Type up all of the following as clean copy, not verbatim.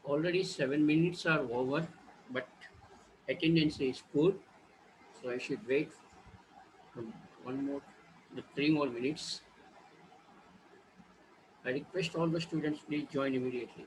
Already 7 minutes are over, but attendance is good, so I should wait for one more, the 3 more minutes. I request all the students please join immediately.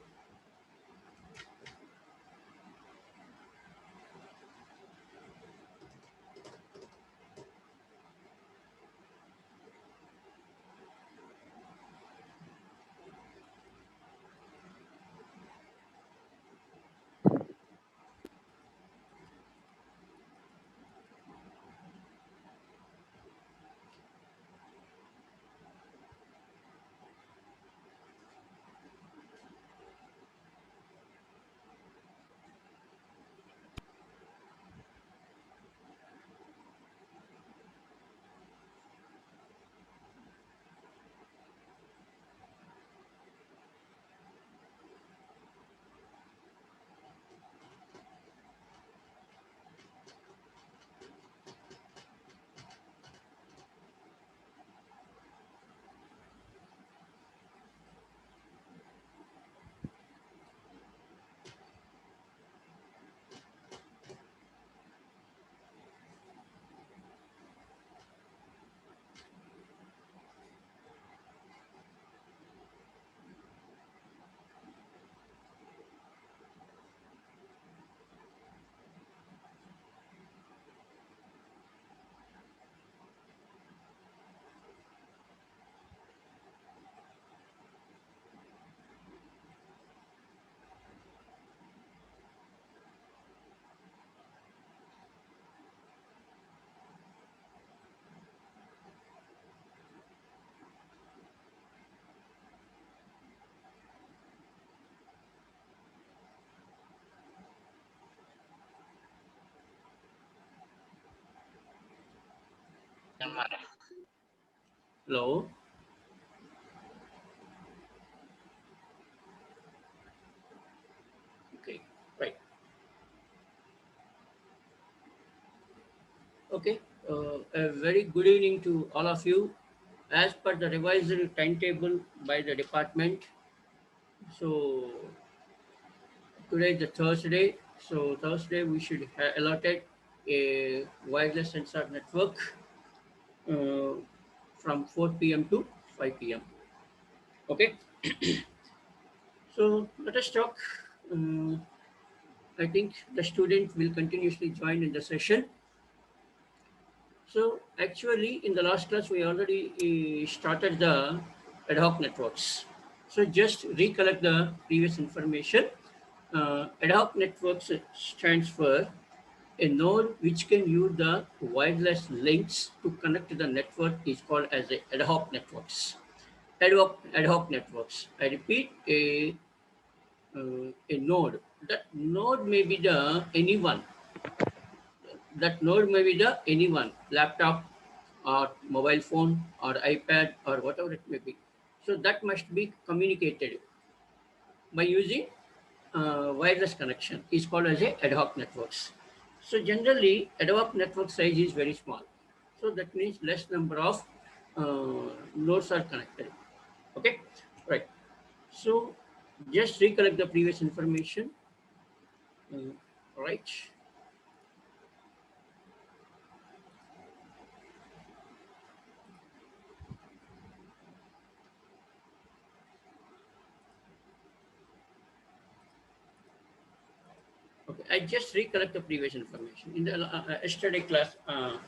Hello. Okay, right. Okay. A very good evening to all of you. As per the revised timetable by the department, so today is the Thursday. So Thursday we should have allotted a wireless sensor network uh, from 4 p.m. to 5 p.m. Okay. So let us talk. Uh, I think the student will continuously join in the session. So actually, in the last class, we already started the ad hoc networks. So just recollect the previous information. Ad hoc networks stands for a node which can use the wireless links to connect to the network is called as ad hoc networks. Ad hoc networks. I repeat, a node. That node may be the anyone. That node may be the anyone, laptop or mobile phone or iPad or whatever it may be. So that must be communicated by using wireless connection is called as a ad hoc networks. So generally ad hoc network size is very small. So that means less number of nodes are connected. Okay, right. So just recollect the previous information. Right. Okay, I just recollect the previous information. In the yesterday class, I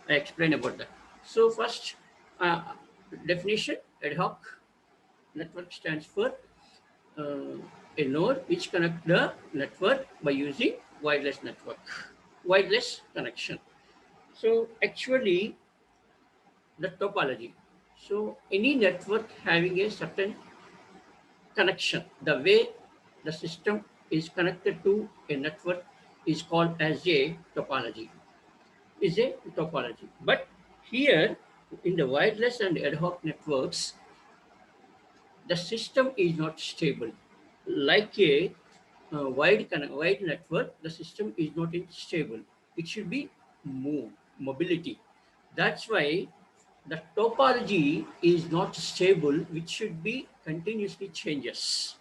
explained about that. So first, uh, definition, ad hoc network stands for uh, a node which connect the network by using wireless network, wireless connection. So actually, the topology. So any network having a certain connection, the way the system is connected to a network is called as a topology. Is a topology. But here in the wireless and ad hoc networks, the system is not stable. Like a wide network, the system is not stable. It should be mobility. That's why the topology is not stable, which should be continuously changes.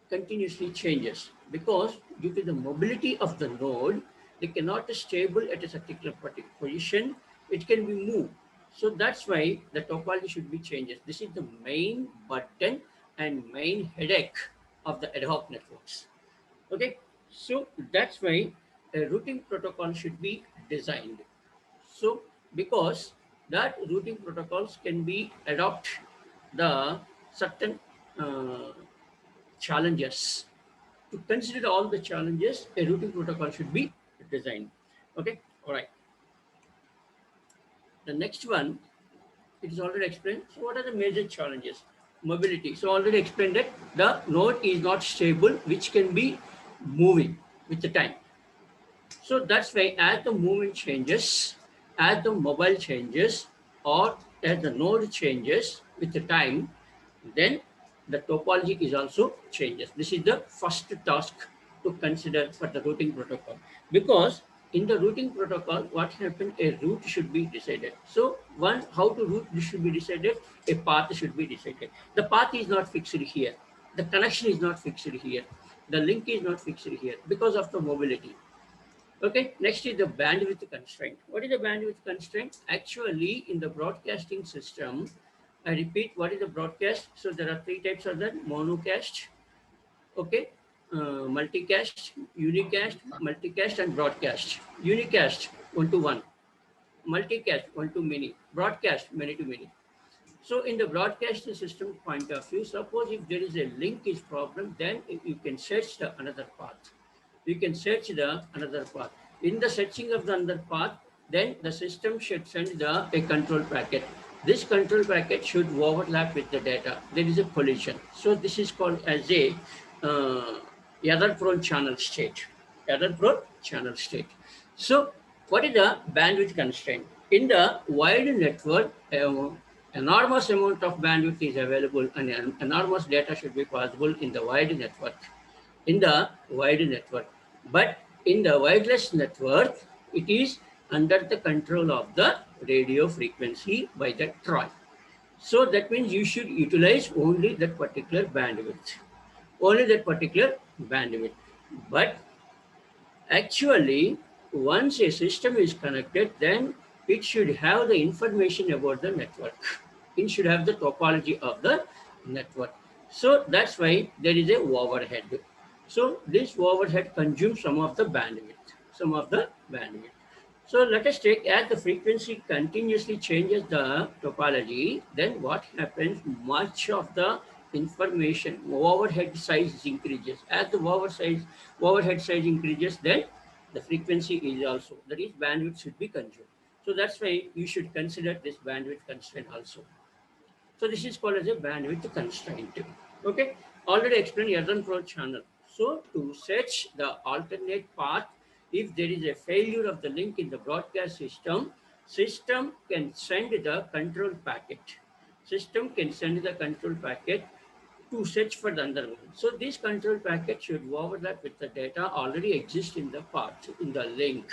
continuously changes because due to the mobility of the node, they cannot stable at a particular position. It can be moved. So that's why the topology should be changes. This is the main burden and main headache of the ad hoc networks. Okay, so that's why a routing protocol should be designed. So because that routing protocols can be adopt the certain uh, challenges. To consider all the challenges, a routing protocol should be designed. Okay, all right. The next one, it is already explained. So what are the major challenges? Mobility. So already explained that the node is not stable, which can be moving with the time. So that's why as the movement changes, as the mobile changes, or as the node changes with the time, then the topology is also changes. This is the first task to consider for the routing protocol. Because in the routing protocol, what happened, a route should be decided. So one, how to route this should be decided, a path should be decided. The path is not fixed here. The connection is not fixed here. The link is not fixed here because of the mobility. Okay, next is the bandwidth constraint. What is the bandwidth constraint? Actually, in the broadcasting system, I repeat, what is the broadcast? So there are three types of that: monocast, okay, multicast, unicast, multicast, and broadcast. Unicast, one to one; multicast, one to many; broadcast, many to many. So in the broadcasting system point of view, suppose if there is a link is problem, then you can search the another path. You can search the another path. In the searching of the another path, then the system should send a control packet. This control packet should overlap with the data. There is a collision. So this is called as a error-prone channel state. Error-prone channel state. So what is the bandwidth constraint? In the wide network, enormous amount of bandwidth is available and enormous data should be possible in the wide network. In the wide network. But in the wireless network, it is under the control of the radio frequency by the TROI. So that means you should utilize only that particular bandwidth. Only that particular bandwidth. But actually, once a system is connected, then it should have the information about the network. It should have the topology of the network. So that's why there is a overhead. So this overhead consumes some of the bandwidth, some of the bandwidth. So let us take, as the frequency continuously changes the topology, then what happens, much of the information, overhead size increases. As the overhead size increases, then the frequency is also, that is bandwidth should be consumed. So that's why you should consider this bandwidth constraint also. So this is called as a bandwidth constraint. Okay, already explained error-prone channel. So to search the alternate path, if there is a failure of the link in the broadcast system, system can send the control packet. System can send the control packet to search for the other one. So this control packet should overlap with the data already exist in the path, in the link.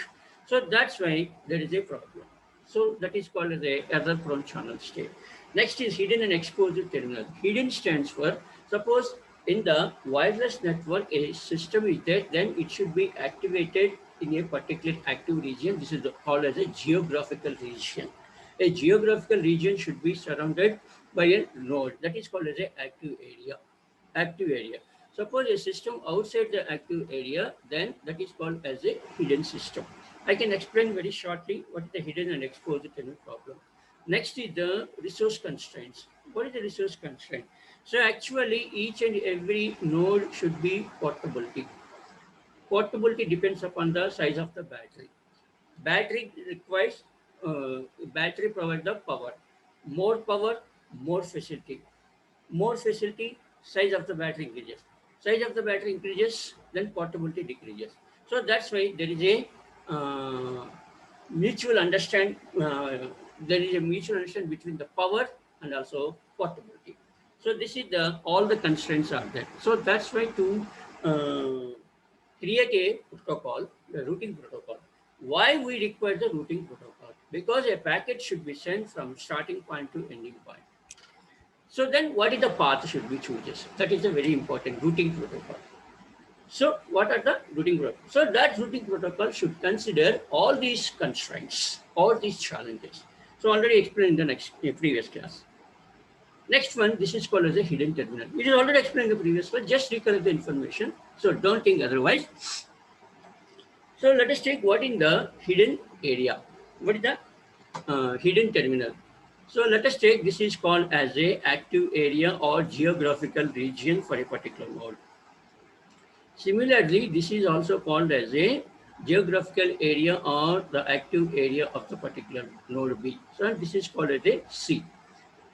So that's why there is a problem. So that is called as a error-prone channel state. Next is hidden and exposed terminal. Hidden stands for, suppose in the wireless network a system is there, then it should be activated in a particular active region. This is called as a geographical region. A geographical region should be surrounded by a node. That is called as an active area. Active area. Suppose a system outside the active area, then that is called as a hidden system. I can explain very shortly what is the hidden and exposed terminal problem. Next is the resource constraints. What is the resource constraint? So actually each and every node should be portability. Portability depends upon the size of the battery. Battery requires, battery provides the power. Power, more facility. More facility, size of the battery increases. Size of the battery increases, then portability decreases. So that's why there is a mutual understand. There is a mutual understanding between the power and also portability. So this is the all the constraints are there. So that's why to create a protocol, the routing protocol. Why we require the routing protocol? Because a packet should be sent from starting point to ending point. So then what is the path should we choose? That is a very important routing protocol. So what are the routing protocol? So that routing protocol should consider all these constraints, all these challenges. So already explained in the previous class. Next one, this is called as a hidden terminal. It is already explained in the previous one, just recollect the information. So don't think otherwise. So let us take what in the hidden area. What is the hidden terminal? So let us take this is called as a active area or geographical region for a particular node. Similarly, this is also called as a geographical area or the active area of the particular node B. So this is called as a C.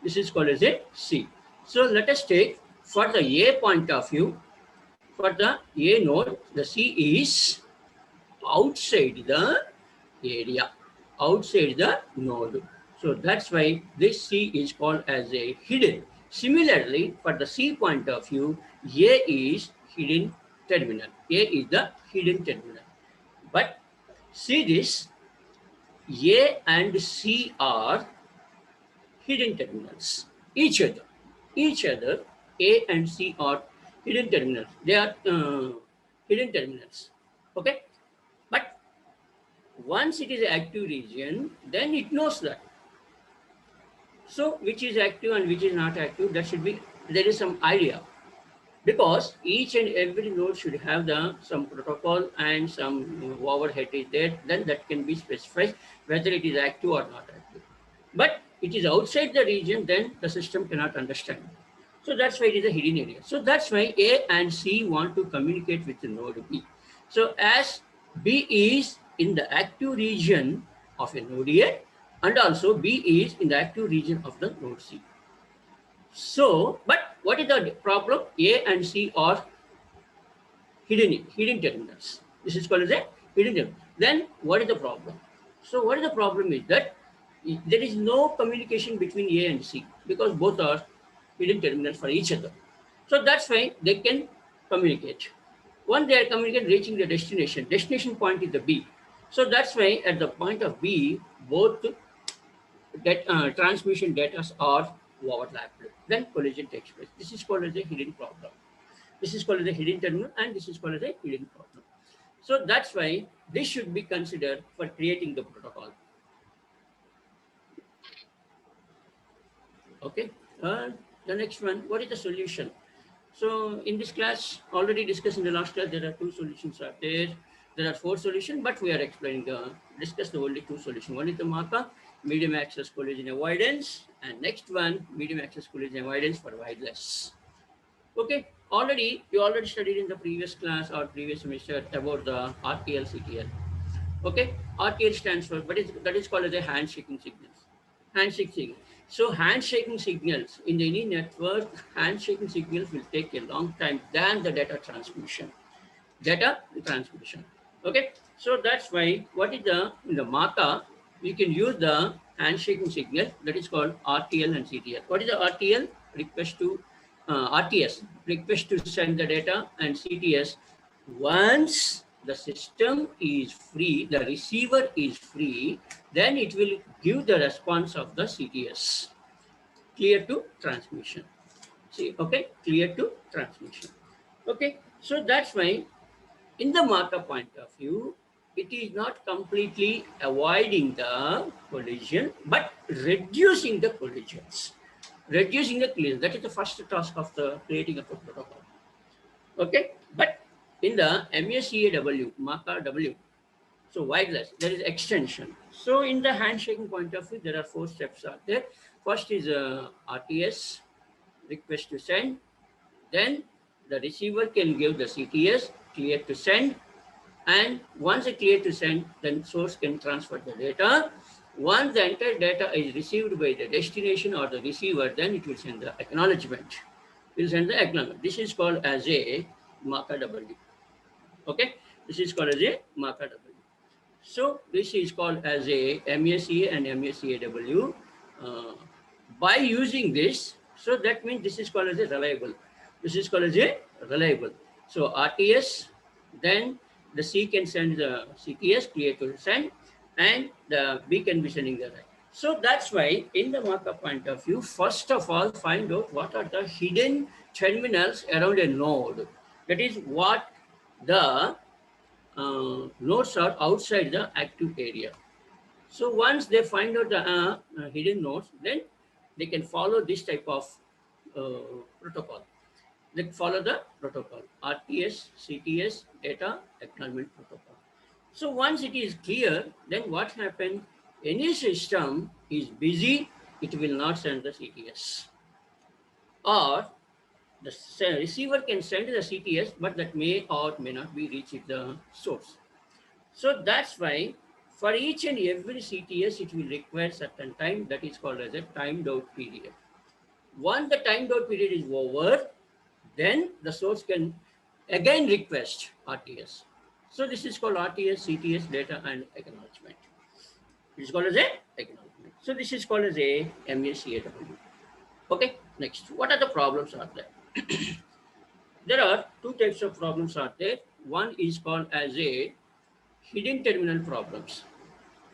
This is called as a C. So let us take for the A point of view, for the A node, the C is outside the area, outside the node. So that's why this C is called as a hidden. Similarly, for the C point of view, A is hidden terminal. A is the hidden terminal. But see this, A and C are hidden terminals. Each other, A and C are hidden terminals. They are hidden terminals. Okay, but once it is an active region, then it knows that. So which is active and which is not active, that should be, there is some idea. Because each and every node should have some protocol and some overhead is there, then that can be specified whether it is active or not active. But it is outside the region, then the system cannot understand. So that's why it is a hidden area. So that's why A and C want to communicate with the node B. So as B is in the active region of a node A, and also B is in the active region of the node C. So, but what is the problem? A and C are hidden terminals. This is called as a hidden terminal. Then what is the problem? So what is the problem is that there is no communication between A and C because both are hidden terminals for each other. So that's why they can communicate. Once they are communicating, reaching the destination point is the B. So that's why at the point of B, both transmission data are overlapped. Then collision takes place. This is called as a hidden problem. This is called as a hidden terminal and this is called as a hidden problem. So that's why this should be considered for creating the protocol. Okay. The next one, what is the solution? So in this class, already discussed in the last class, there are two solutions are there. There are four solutions, but we are explaining discuss the only two solutions. One is the MACA, medium access collision avoidance, and next one, medium access collision avoidance for wireless. Okay, you already studied in the previous class or previous semester about the RTL, CTL. Okay, RTL stands for, that is called as a handshaking signals. Handshaking signals. So handshaking signals in any network, handshaking signals will take a long time than the data transmission. Okay, so that's why what is in the MACA, we can use the handshaking signal that is called RTL and CTL. What is the RTL? Request to RTS, request to send the data, and CTS, once the system is free, the receiver is free, then it will give the response of the CTS, clear to transmission. See, okay, clear to transmission. Okay, so that's why in the MACA point of view, it is not completely avoiding the collision, but reducing the collisions. Reducing the collision, that is the first task of the creating of a protocol. Okay, but in the MACAW, MACA W, so wireless, there is extension. So in the handshaking point of view, there are four steps are there. First is RTS, request to send. Then the receiver can give the CTS, clear to send. And once it clear to send, then source can transfer the data. Once the entire data is received by the destination or the receiver, then it will send the acknowledgement. It will send the acknowledgement. This is called as a MACA W. Okay, this is called as a MACA W. So this is called as a MACA and MACAW. By using this, so that means this is called as a reliable. This is called as a reliable. So RTS, then the C can send the CTS, clear to send, and the B can be sending the So that's why in the markup point of view, first of all, find out what are the hidden terminals around a node. That is what the nodes are outside the active area. So once they find out the hidden nodes, then they can follow this type of protocol. They follow the protocol, RTS, CTS, data acknowledgement protocol. So once it is clear, then what happens? Any system is busy, it will not send the CTS. Or the receiver can send the CTS, but that may or may not be reached the source. So that's why for each and every CTS, it will require certain time, that is called as a timed out period. Once the timed out period is over, then the source can again request RTS. So this is called RTS, CTS, data and acknowledgement. It is called as a acknowledgement. So this is called as a MACAW. Okay, next. What are the problems are there? There are two types of problems are there. One is called as a hidden terminal problems.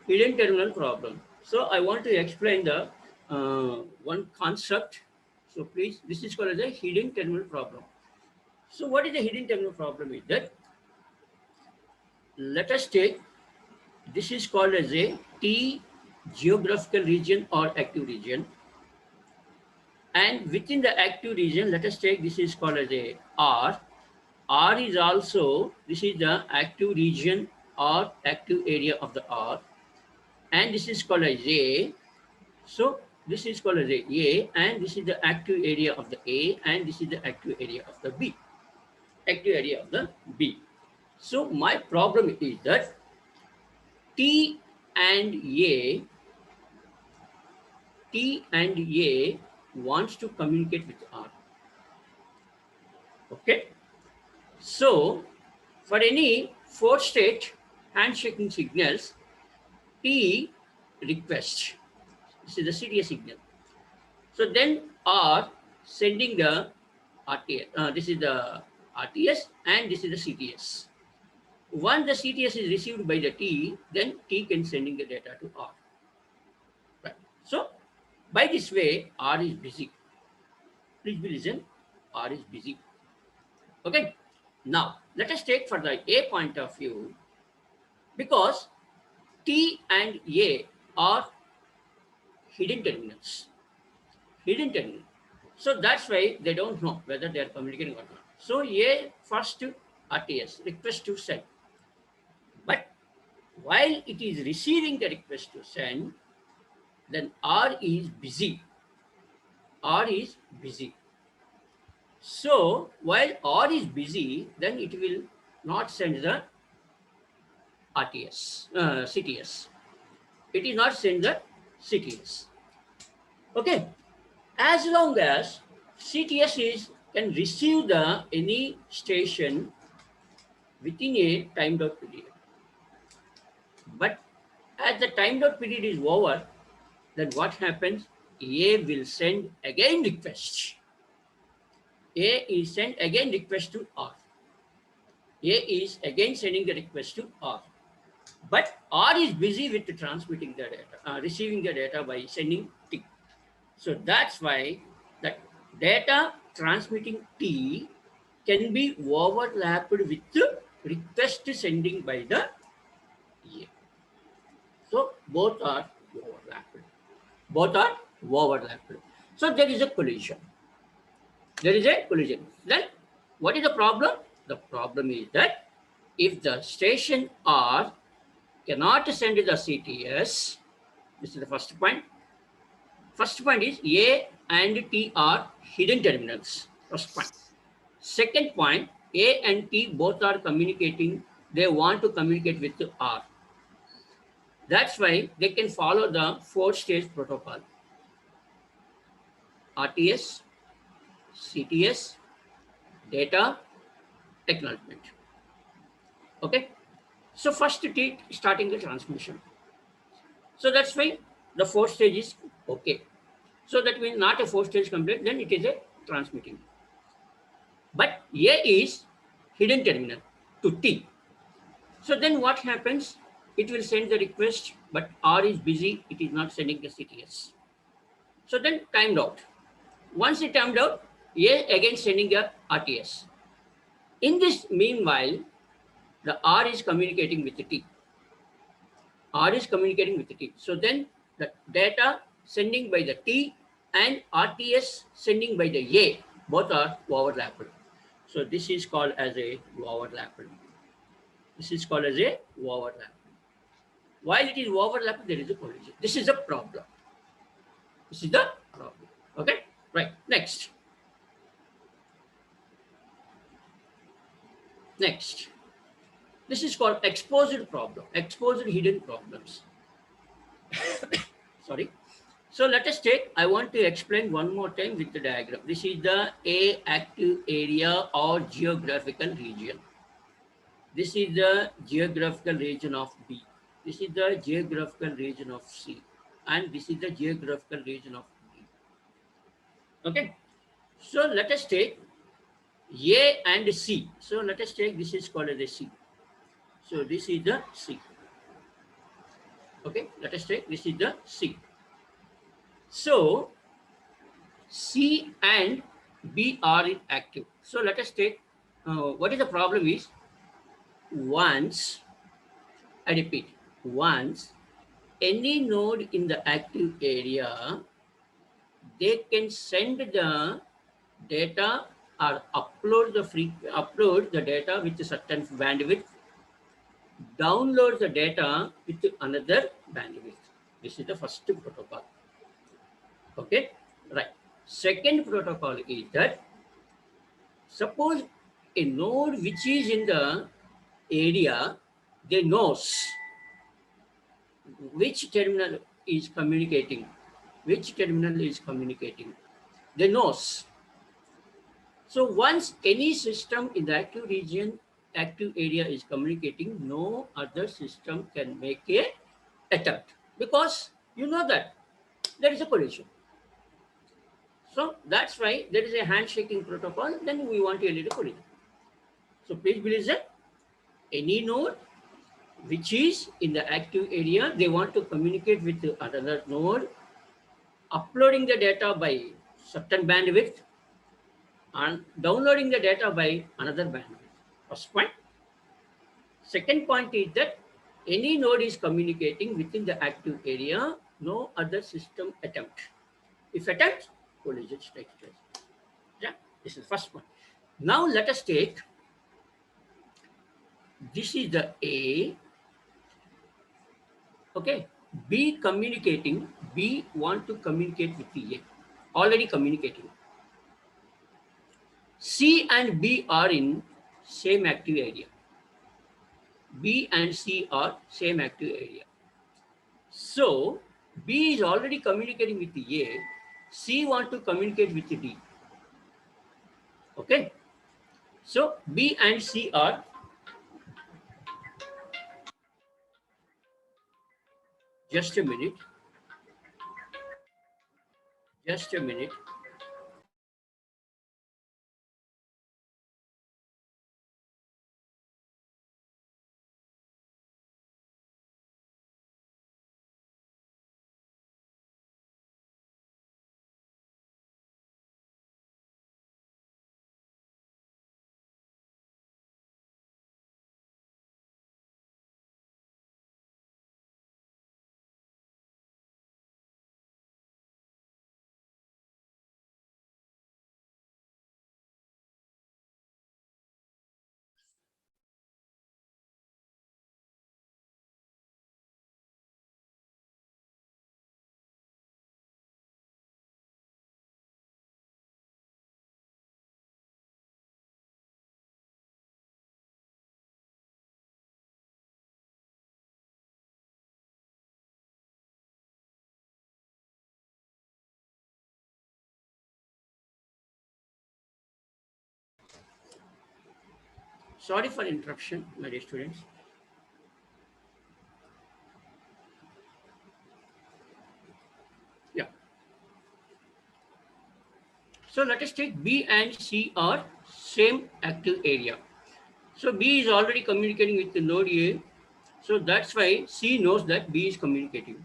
Hidden terminal problem. So I want to explain the one concept. So please, this is called as a hidden terminal problem. So what is the hidden terminal problem is that, let us take, this is called as a T geographical region or active region. And within the active region, let us take, this is called as a R. R is also, this is the active region or active area of the R. And this is called as A. So this is called as A, and this is the active area of the A, and this is the active area of the B. Active area of the B. So my problem is that T and A wants to communicate with R. Okay. So for any 4-state handshaking signals, T request. This is the CTS signal. So then R sending the RTS. This is the RTS and this is the CTS. Once the CTS is received by the T, then T can sending the data to R. Right. So by this way, R is busy. Please be listen. R is busy. Okay. Now let us take for the A point of view, because T and A are hidden terminals. Hidden terminal. So that's why they don't know whether they are communicating or not. So A first RTS request to send. But while it is receiving the request to send, then R is busy. R is busy. So while R is busy, then it will not send the RTS, CTS. It is not send the CTS. Okay. As long as CTS can receive the any station within a timed out period. But as the timed out period is over, then what happens? A will send again request. A is send again request to R. A is again sending the request to R. But R is busy with transmitting the data, receiving the data by sending T. So that's why that data transmitting T can be overlapped with the request sending by the A. So both are overlapped. Both are overlapped. So there is a collision. There is a collision. Then what is the problem? The problem is that if the station R cannot send the CTS, this is the first point. First point is A and T are hidden terminals. First point. Second point, A and T both are communicating. They want to communicate with R. That's why they can follow the 4-stage protocol. RTS, CTS, data, acknowledgement. Okay. So first T starting the transmission. So that's why the 4 stage is okay. So that means not a 4-stage complete, then it is a transmitting. But A is hidden terminal to T. So then what happens? it will send the request, but R is busy, it is not sending the CTS. So then timed out. Once it timed out, A again sending a RTS. In this meanwhile, the R is communicating with the T. R is communicating with the T. So then the data sending by the T and RTS sending by the A, both are overlapped. So this is called as a overlapped. This is called as a overlap. While it is overlapped, there is a collision. This is a problem. This is the problem. Okay, right. Next. Next. This is called exposed problem, exposed hidden problems. Sorry. So let us take, I want to explain one more time with the diagram. This is the A active area or geographical region. This is the geographical region of B. This is the geographical region of C. And this is the geographical region of D. Okay. So let us take A and C. So let us take, this is called as a C. So this is the C. Okay, let us take, this is the C. So C and B are active. So let us take, what is the problem is, once, I repeat, once any node in the active area, they can send the data or upload the data with a certain bandwidth, download the data with another bandwidth. This is the first protocol. Okay, right. Second protocol is that suppose a node which is in the area, they knows which terminal is communicating, they knows. So once any system in the active region, active area is communicating, no other system can make a attempt, because you know that there is a collision. So that's why there is a handshaking protocol, then we want to elide a collision. So please believe that any node which is in the active area, they want to communicate with another node, uploading the data by certain bandwidth and downloading the data by another bandwidth. First point. Second point is that any node is communicating within the active area, no other system attempt. If attempt, collision takes place. Yeah, this is first point. Now let us take, this is the A, okay, B communicating, B want to communicate with the A, already communicating. C and B are in same active area. B and C are same active area. So B is already communicating with the A, C want to communicate with the D. Okay. So B and C are, just a minute. Sorry for interruption, my dear students. Yeah. So let us take B and C are same active area. So B is already communicating with the node A. So that's why C knows that B is communicating.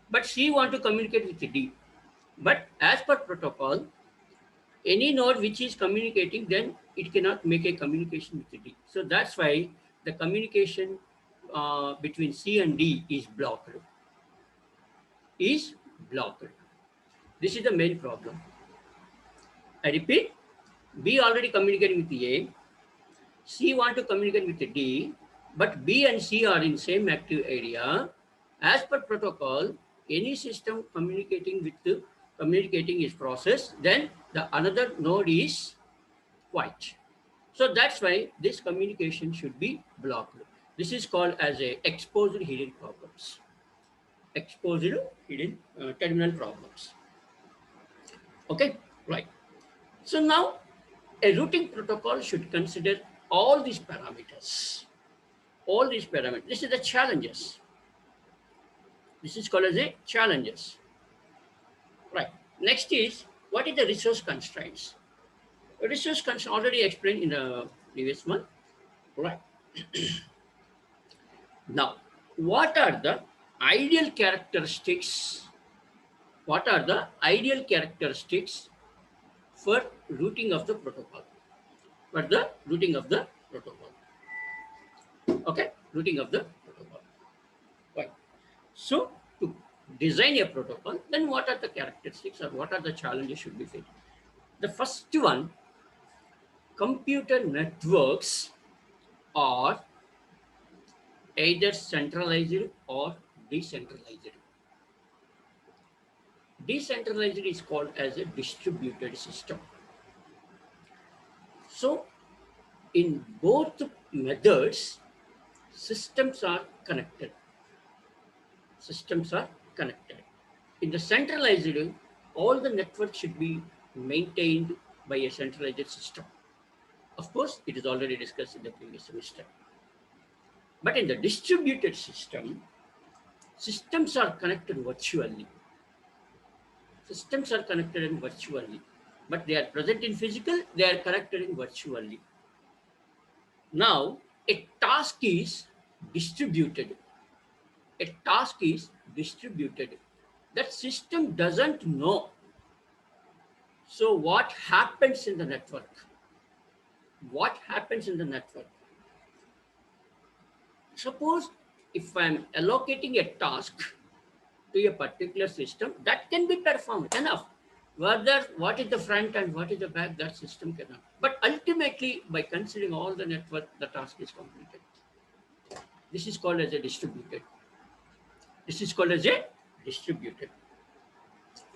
But C want to communicate with D. But as per protocol, any node which is communicating, then it cannot make a communication with D. So that's why the communication between C and D is blocked. Is blocked. This is the main problem. I repeat, B already communicating with A, C want to communicate with D, but B and C are in same active area. As per protocol, any system communicating is process, then the another node is quiet. So that's why this communication should be blocked. This is called as a exposed hidden problems. Exposed hidden terminal problems. Okay, right. So now a routing protocol should consider all these parameters. All these parameters. This is the challenges. This is called as a challenges. Right. Next is, what is the resource constraints? The resource constraints already explained in the previous one. Right. Now, what are the ideal characteristics? What are the ideal characteristics for routing of the protocol? For the routing of the protocol. Okay, routing of the protocol. Right. So to design a protocol, then what are the characteristics or what are the challenges should be faced? The first one, computer networks are either centralized or decentralized. Decentralized is called as a distributed system. So in both methods, systems are connected. Systems are connected. In the centralized, all the network should be maintained by a centralized system. Of course, it is already discussed in the previous semester. But in the distributed system, systems are connected virtually. Systems are connected in virtually, but they are present in physical, they are connected in virtually. Now, a task is distributed. A task is distributed. That system doesn't know. So what happens in the network? What happens in the network? Suppose if I'm allocating a task to a particular system, that can be performed enough. Whether what is the front and what is the back, that system cannot. But ultimately, by considering all the network, the task is completed. This is called as a distributed. This is called as a distributed.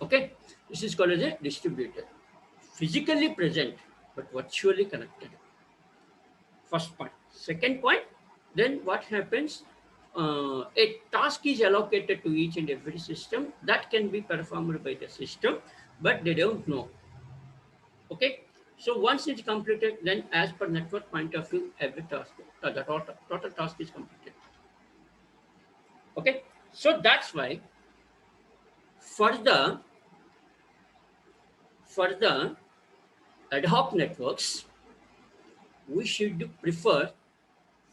Okay, this is called as a distributed. Physically present, but virtually connected. First point. Second point, then what happens? A task is allocated to each and every system that can be performed by the system, but they don't know. Okay, so once it's completed, then as per network point of view, every task, the total task is completed. Okay, so that's why for the ad hoc networks, we should prefer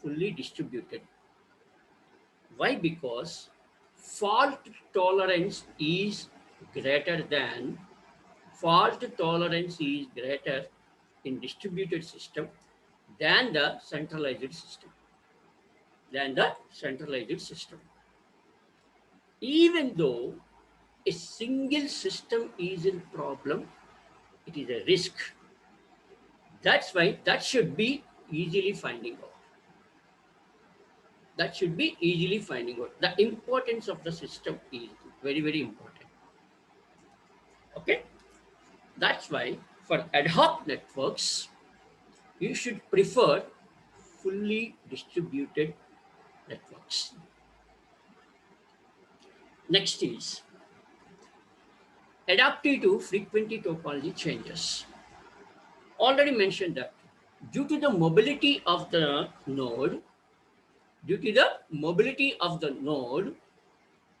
fully distributed. Why? Because fault tolerance is greater than in distributed system than the centralized system. Even though a single system is in problem, it is a risk. That's why that should be easily finding out. The importance of the system is very, very important. Okay, that's why for ad hoc networks, you should prefer fully distributed networks. Next is adaptive to frequency topology changes. Already mentioned that due to the mobility of the node,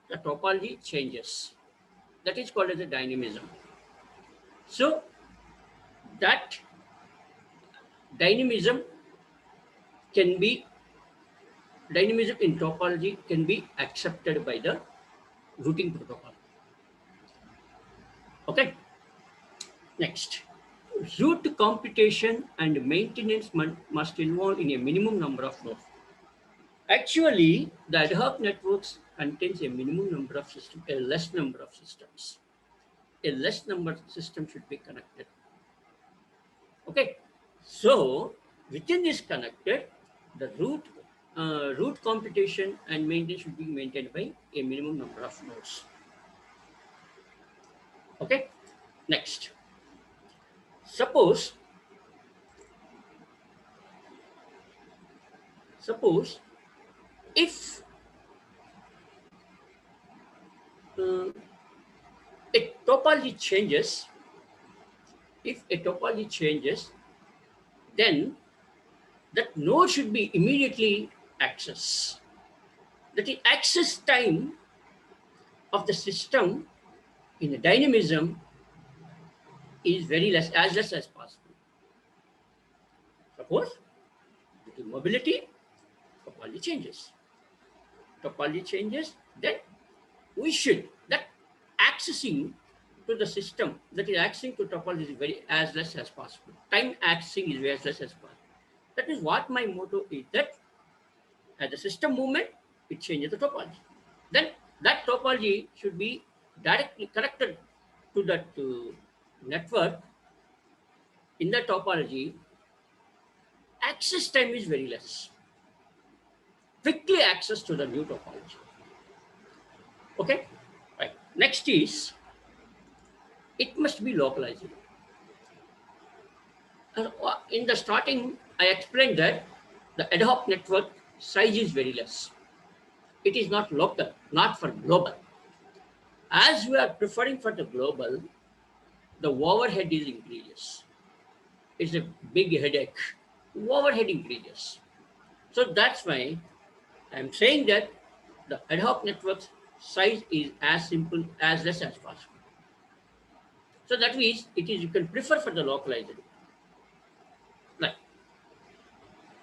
the topology changes. That is called as a dynamism. So that dynamism can be dynamism in topology can be accepted by the routing protocol. Okay. Next, route computation and maintenance must involve in a minimum number of nodes. Actually, the ad hoc networks contains a minimum number of systems, a less number of systems. A less number of systems should be connected. Okay, so within this connected, the route computation and maintenance should be maintained by a minimum number of nodes. Okay, next, suppose if uh, a topology changes, then that node should be immediately accessed. That is, access time of the system in a dynamism is very less, as less as possible. Suppose due to mobility, topology changes, then we should, that accessing to the system, that is accessing to topology is very as less as possible. Time accessing is very as less as possible. That is what my motto is, that as the system movement, it changes the topology. Then that topology should be directly connected to that network. In the topology, access time is very less. Quickly access to the new topology. Okay, right. Next is, it must be localizable. In the starting, I explained that the ad hoc network size is very less. It is not local, not for global. As we are preferring for the global, the overhead is increases. It's a big headache. Overhead increases. So that's why I'm saying that the ad hoc network's size is as simple, as less as possible. So that means it is, you can prefer for the localized. Right.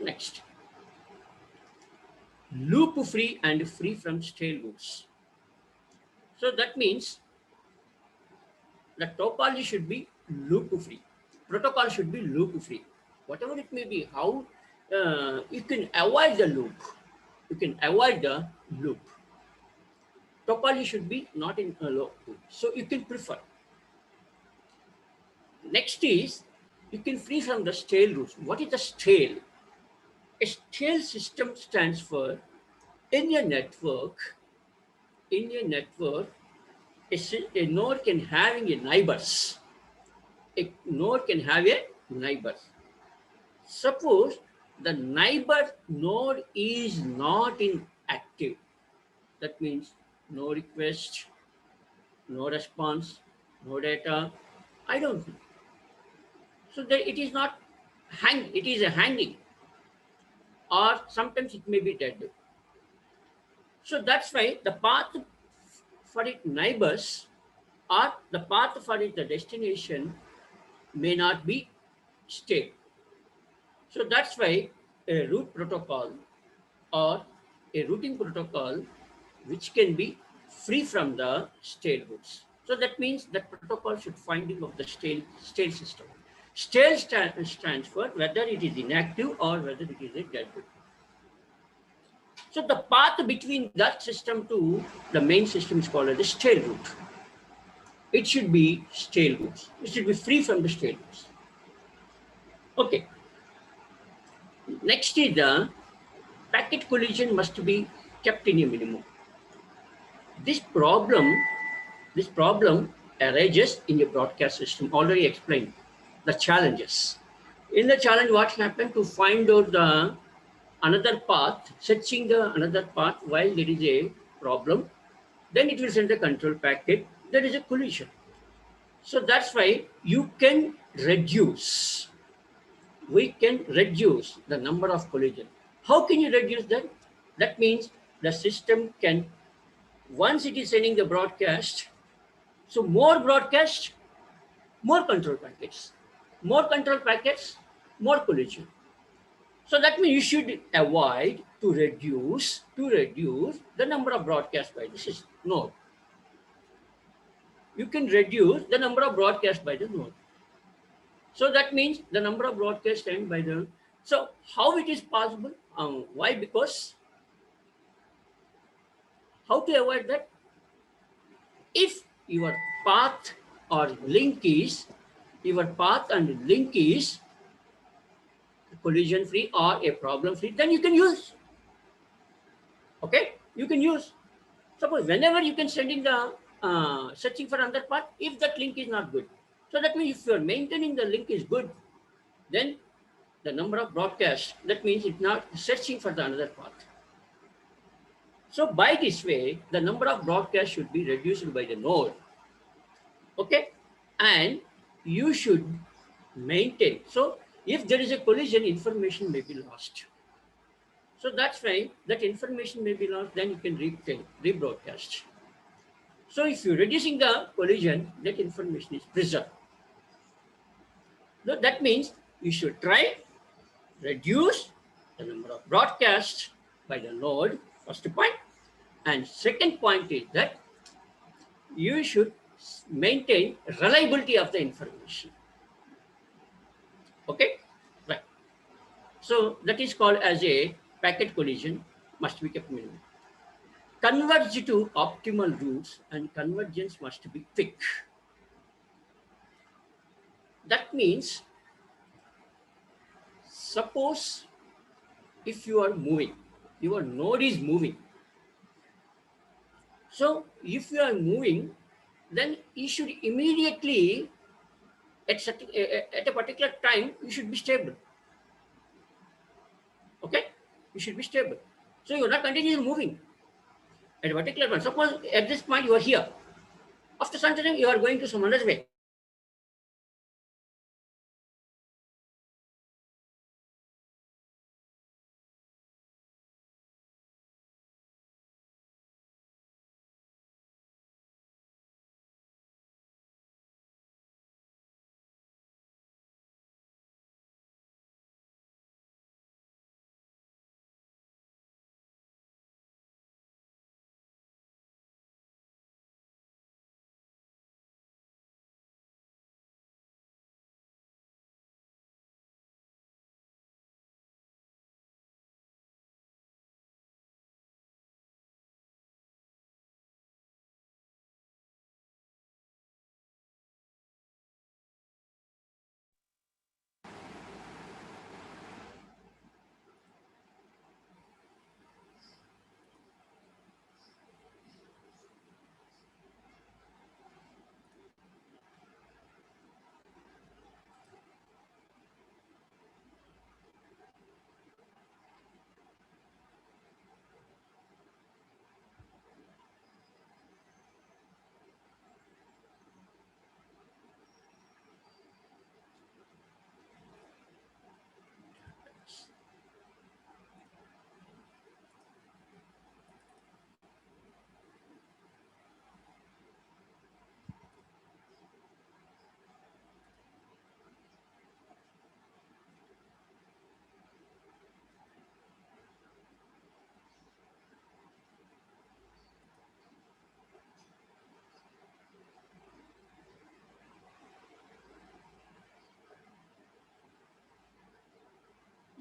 Next, loop free and free from stale loops. So that means the topology should be loop free. Protocol should be loop free. Whatever it may be, how you can avoid the loop. You can avoid the loop. Topology should be not in a loop. So you can prefer. Next is, you can free from the stale loops. What is the stale? A stale system stands for, in a network, a node can have a neighbors. A node can have a neighbors. Suppose the neighbor node is not in active. That means no request, no response, no data. I don't know. So that it is not it is a hanging, or sometimes it may be dead. So that's why the path for its neighbors or the path for its destination may not be stable. So that's why a route protocol or a routing protocol which can be free from the stale routes. So that means that protocol should finding of the stale system. Stale stands for whether it is inactive or whether it is a dead route. So the path between that system to the main system is called as a stale route. It should be stale routes. It should be free from the stale routes. Okay. Next is the packet collision must be kept in a minimum. This problem arises in a broadcast system. Already explained the challenges. In the challenge, what happened to find out the another path, searching the another path while there is a problem, then it will send a control packet. There is a collision. So that's why you can reduce. We can reduce the number of collision. How can you reduce that? That means the system can, once it is sending the broadcast, so more broadcast, more control packets. More control packets, more collision. So that means you should avoid to reduce the number of broadcasts by the system node. You can reduce the number of broadcasts by the node. So that means the number of broadcasts sent by the. So how it is possible? Why? Because how to avoid that? If your path or link is your path and link is collision free or a problem free, then you can use. Okay, you can use. Suppose whenever you can send in the searching for another path if that link is not good. So that means if you are maintaining the link is good, then the number of broadcasts, that means it's not searching for the another path. So by this way, the number of broadcasts should be reduced by the node. Okay, and you should maintain. So if there is a collision, information may be lost. So that's why that information may be lost, then you can rebroadcast. So if you're reducing the collision, that information is preserved. So that means you should try reduce the number of broadcasts by the node, first point. And second point is that you should maintain reliability of the information. Okay, right. So that is called as a packet collision, must be kept minimum. Converge to optimal routes and convergence must be quick. That means, suppose if you are moving, your node is moving. So if you are moving, then you should immediately, at a particular time, you should be stable. Okay, you should be stable. So you are not continuously moving at a particular point. Suppose at this point you are here. After some time you are going to some other way.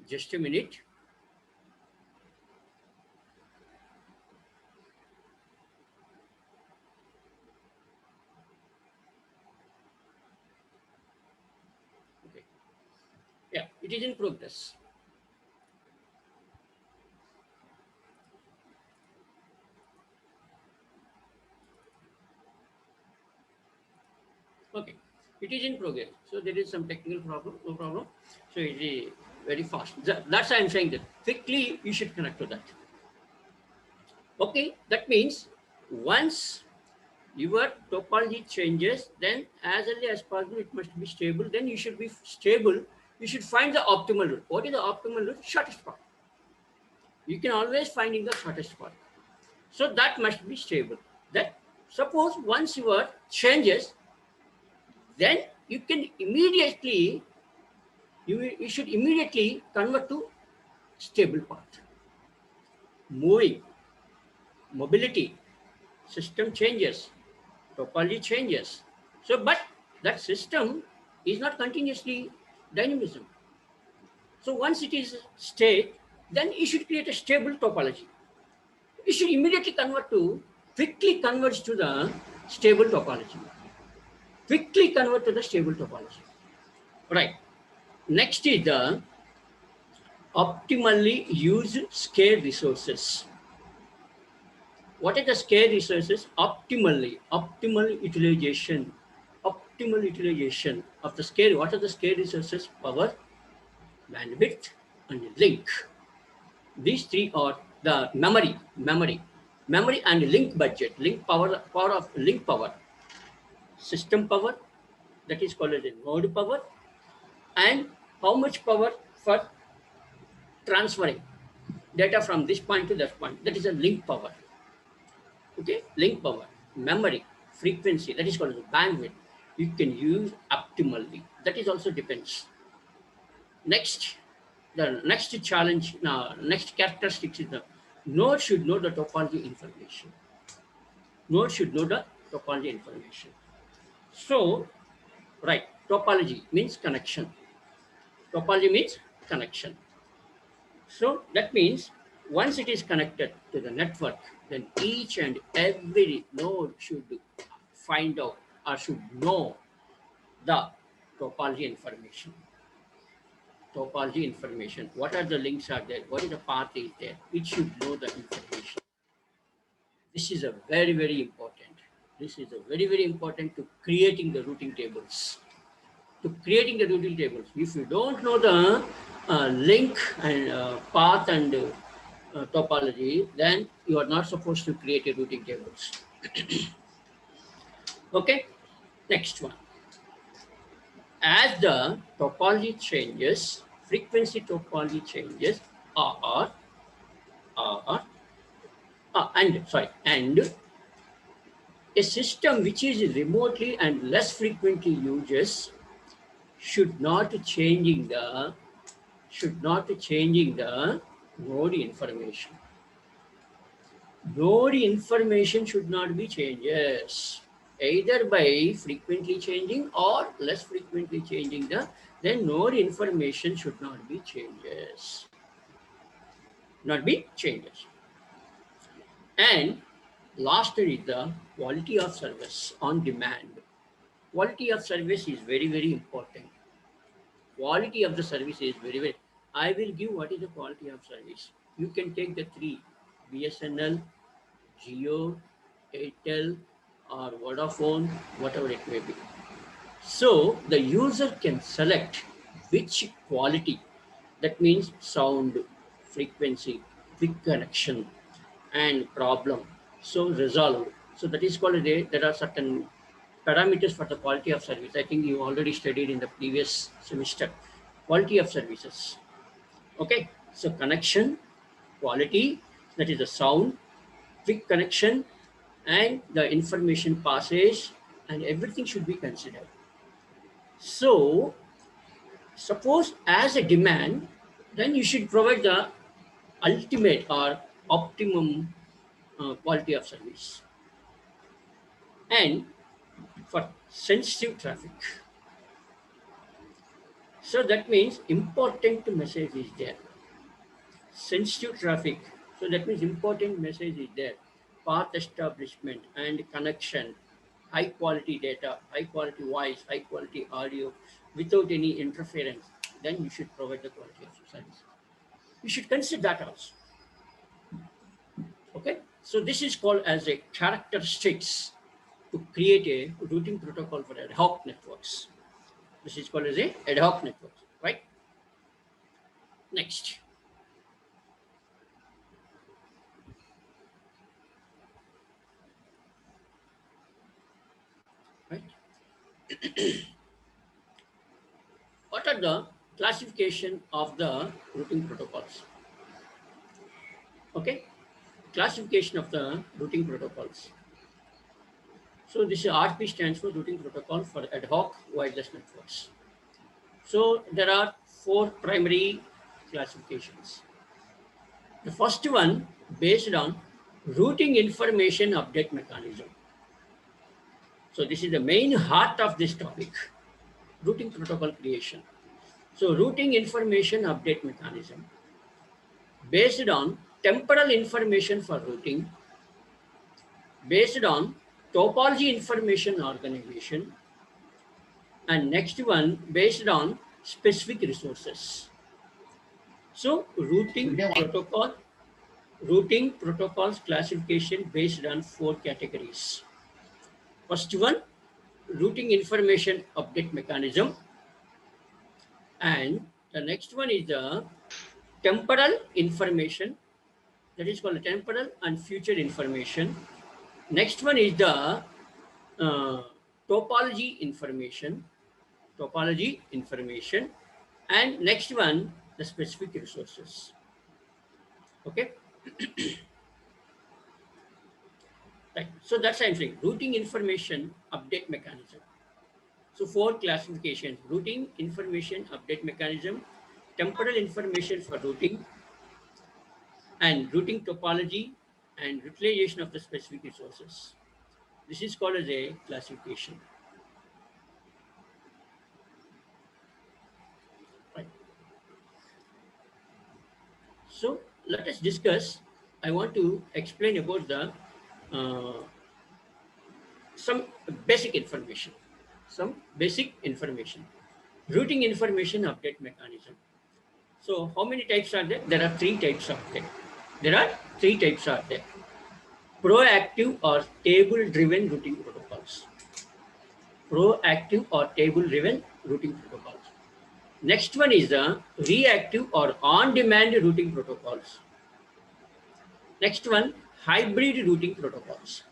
Just a minute. Okay. Yeah, it is in progress. Okay, it is in progress. So there is some technical problem, no problem. So it is very fast. That's why I'm saying that quickly you should connect to that. Okay, that means once your topology changes, then as early as possible it must be stable. Then you should be stable. You should find the optimal route. What is the optimal route? Shortest path. You can always find in the shortest path. So that must be stable. That suppose once your changes, then you can immediately, you should immediately convert to stable path. Moving, mobility, system changes, topology changes. So, but that system is not continuously dynamism. So once it is state, then you should create a stable topology. You should immediately quickly convert to the stable topology. Quickly convert to the stable topology. Right. Next is the optimally use scarce resources. What are the scarce resources? Optimal utilization of the scarce. What are the scarce resources? Power, bandwidth, and link. These three are the memory and link budget, power of link power, system power, that is called as a node power, and how much power for transferring data from this point to that point, that is a link power. Okay, link power, memory, frequency, that is called as bandwidth. You can use optimally. That is also depends. Next, the next challenge, next characteristics is the node should know the topology information. Node should know the topology information. So, right, topology means connection. Topology means connection. So that means once it is connected to the network, then each and every node should find out or should know the topology information. Topology information. What are the links are there? What is the path is there? It should know the information. This is a very, very important. This is a very, very important to creating the routing tables. To creating the routing tables. If you don't know the link and path and topology, then you are not supposed to create a routing tables. Okay, next one. As the topology changes, frequency topology changes, and a system which is remotely and less frequently uses should not changing the node information. Node information should not be changes, either by frequently changing or less frequently changing then node information should not be changes. And last is the quality of service on demand. Quality of service is very, very important. Quality of the service is very, very. I will give what is the quality of service. You can take the three: BSNL, Jio, Airtel, or Vodafone, whatever it may be. So the user can select which quality. That means sound, frequency, quick connection, and problem. So resolved. So that is called there are certain parameters for the quality of service. I think you already studied in the previous semester. Quality of services. Okay, so connection, quality, that is the sound, quick connection, and the information passage, and everything should be considered. So suppose as a demand, then you should provide the ultimate or optimum quality of service. And for sensitive traffic, so that means important message is there. Sensitive traffic, so that means important message is there. Path establishment and connection, high quality data, high quality voice, high quality audio, without any interference, then you should provide the quality of service. You should consider that also. Okay, so this is called as a characteristics to create a routing protocol for ad hoc networks. This is called as a ad hoc network, right? Next. Right? What are the classification of the routing protocols? Okay, classification of the routing protocols. So this is RP stands for routing protocol for ad hoc wireless networks. So there are four primary classifications. The first one based on routing information update mechanism. So this is the main heart of this topic, routing protocol creation. So routing information update mechanism based on temporal information for routing, based on topology information organization, and next one based on specific resources. So routing protocols classification based on 4 categories. First one, routing information update mechanism, and the next one is the temporal information, that is called temporal and future information. Next one is the topology information, and next one the specific resources. Okay. Right. So that's I'm saying routing information update mechanism. So 4 classifications: routing information update mechanism, temporal information for routing, and routing topology, and utilization of the specific resources. This is called as a classification. Right. So let us discuss. I want to explain about the some basic information. Routing information update mechanism. So how many types are there? There are 3 types are there. Proactive or table-driven routing protocols. Next one is the reactive or on-demand routing protocols. Next one, hybrid routing protocols.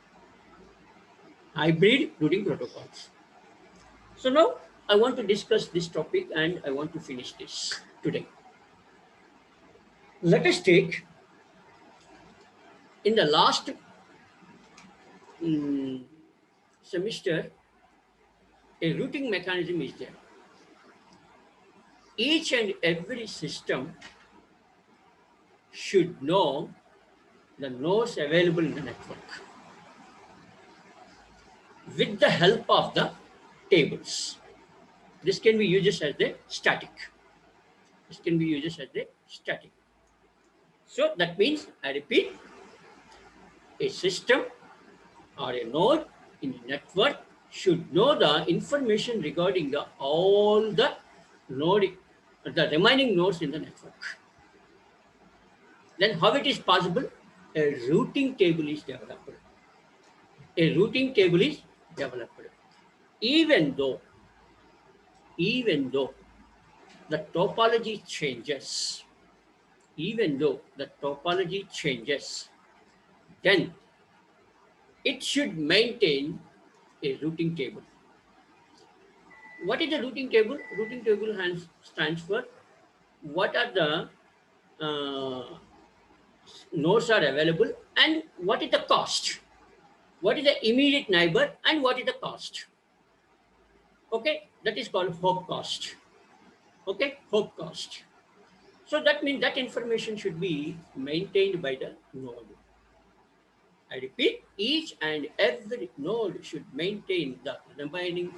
So now I want to discuss this topic and I want to finish this today. Let us take in the last semester, a routing mechanism is there. Each and every system should know the nodes available in the network with the help of the tables. This can be used as the static. So that means, I repeat, a system or a node in the network should know the information regarding all the remaining nodes in the network. Then how it is possible? A routing table is developed. Even though the topology changes, then it should maintain a routing table. What is a routing table? Routing table stands for what are the nodes are available and what is the cost. What is the immediate neighbor and what is the cost? Okay, that is called hope cost. So that means that information should be maintained by the node. I repeat, each and every node should maintain the remaining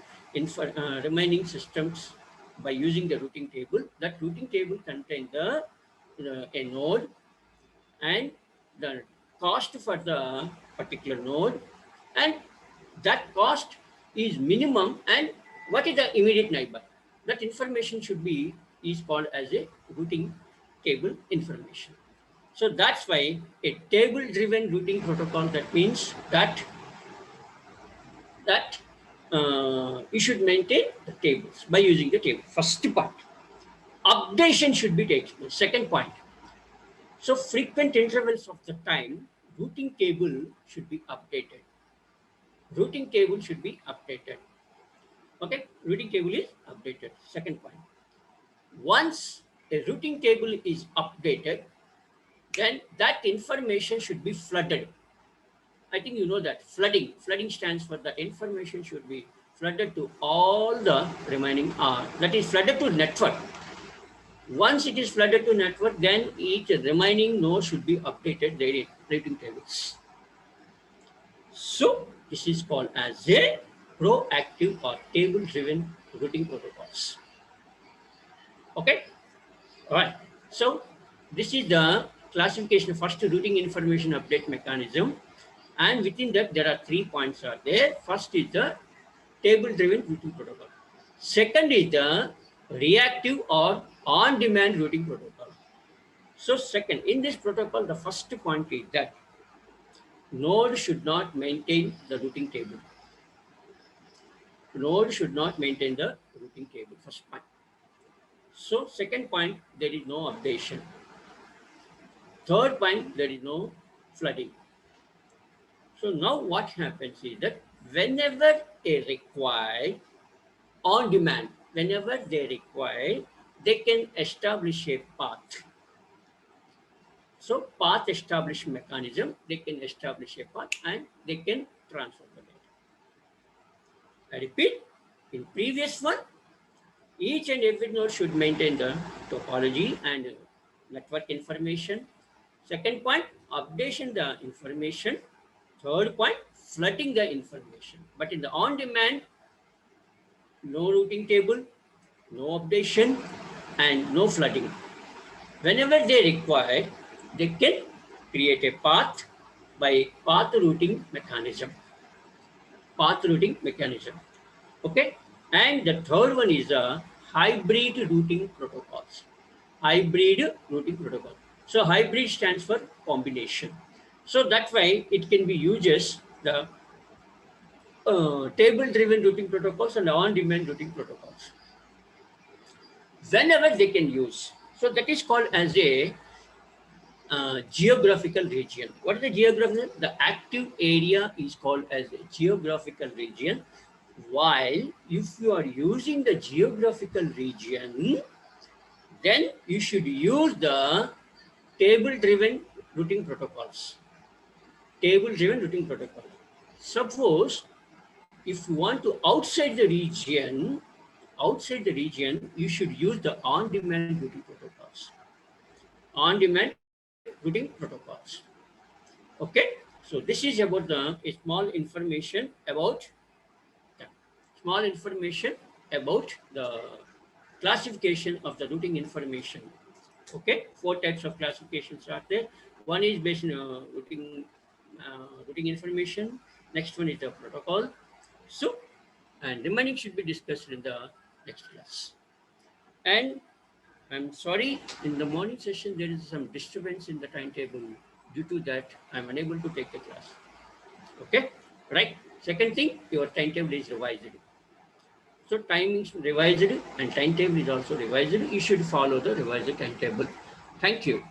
systems by using the routing table. That routing table contains a node and the cost for the particular node, and that cost is minimum, and what is the immediate neighbor. That information is called as a routing table information. So that's why a table-driven routing protocol, that means that you should maintain the tables by using the table. First point. Updation should be taken place. Second point. So frequent intervals of the time, routing table should be updated. Okay, routing table is updated. Second point. Once a routing table is updated, then that information should be flooded. I think you know that flooding. Flooding stands for that information should be flooded to all the remaining that is flooded to network. Once it is flooded to network, then each remaining node should be updated their routing tables. So this is called as a proactive or table-driven routing protocols. Okay, all right. So this is the classification, first routing information update mechanism, and within that there are 3 points are there. First is the table-driven routing protocol. Second is the reactive or on-demand routing protocol. So second, in this protocol, the first point is that node should not maintain the routing table. Node should not maintain the routing table, first point. So second point, there is no updation. Third point, there is no flooding. So now what happens is that whenever they require on demand, whenever they require, they can establish a path. So path establishment mechanism, they can establish a path and they can transfer the data. I repeat, in previous one, each and every node should maintain the topology and network information. Second point, updation the information. Third point, flooding the information. But in the on-demand, no routing table, no updation, and no flooding. Whenever they require, they can create a path by path routing mechanism. Path routing mechanism. Okay. And the third one is a hybrid routing protocols. Hybrid routing protocol. So hybrid stands for combination. So that way it can be uses the table-driven routing protocols and on-demand routing protocols. Whenever they can use. So that is called as a geographical region. What is the geographical? The active area is called as a geographical region. While if you are using the geographical region, then you should use the table-driven routing protocols. Table-driven routing protocol. Suppose if you want to outside the region, you should use the on-demand routing protocols. On-demand routing protocols. Okay, so this is about the small information about the classification of the routing information. Okay, 4 types of classifications are there. One is based on routing information. Next one is the protocol. So, and remaining should be discussed in the next class. And I'm sorry, in the morning session, there is some disturbance in the timetable. Due to that, I'm unable to take the class. Okay, right? Second thing, your timetable is revised. So timings revised and timetable is also revised. You should follow the revised timetable. Thank you.